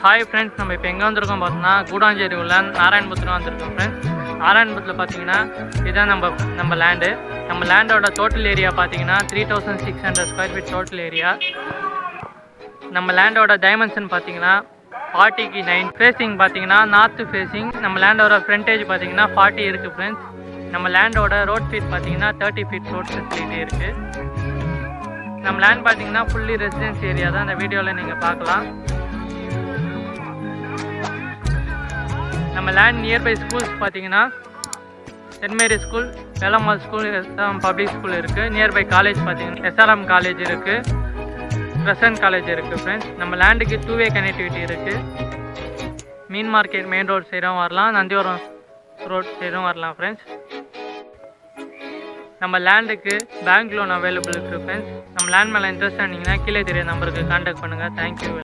Hi friends, நம்ம இப்போ எங்கே வந்திருக்கோம் பார்த்தோம்னா கூடாஞ்சேரி உள்ள நாராயணபுரத்தில் வந்திருக்கோம் ஃப்ரெண்ட்ஸ். நாராயணபுரத்தில் பார்த்தீங்கன்னா இதுதான் நம்ம லேண்டு. நம்ம லேண்டோட டோட்டல் ஏரியா பார்த்தீங்கன்னா 3600 ஸ்கொயர் ஃபீட் டோட்டல் ஏரியா. நம்ம லேண்டோட டைமென்ஷன் பார்த்தீங்கன்னா 40க்கு 9. ஃபேஸிங் பார்த்தீங்கன்னா நார்த்து ஃபேஸிங். நம்ம லேண்டோட ஃப்ரண்டேஜ் பார்த்தீங்கன்னா 40 இருக்குது ஃப்ரெண்ட்ஸ். நம்ம லேண்டோட ரோட் ஃபீட் பார்த்தீங்கன்னா 30 ஃபீட் ரோட் ஃபெசிலிட்டி இருக்குது. நம்ம லேண்ட் பார்த்தீங்கன்னா ஃபுல்லி ரெசிடென்ஸ் ஏரியா தான். இந்த வீடியோவில் நீங்கள் பார்க்கலாம். நம்ம லேண்ட் நியர்பை ஸ்கூல்ஸ் பார்த்தீங்கன்னா saint Mary school, Velammal school, SRM public school இருக்குது. நியர்பை காலேஜ் பார்த்தீங்கன்னா எஸ்ஆர்எம் காலேஜ் இருக்குது, கிரசன்ட் காலேஜ் இருக்குது ஃப்ரெண்ட்ஸ். நம்ம லேண்டுக்கு 2-வே கனெக்டிவிட்டி இருக்குது. மீன் மார்க்கெட் மெயின் ரோட் சைடும் வரலாம், நந்திவரம் ரோட் சைடும் வரலாம் ஃப்ரெண்ட்ஸ். நம்ம லேண்டுக்கு பேங்க் லோன் அவைலபிள் இருக்குது ஃப்ரெண்ட்ஸ். நம்ம லேண்ட் மேலே இன்ட்ரெஸ்ட் ஆனீங்கன்னா கீழே தெரிய நம்பருக்கு கான்டாக்ட் பண்ணுங்கள். தேங்க்யூ.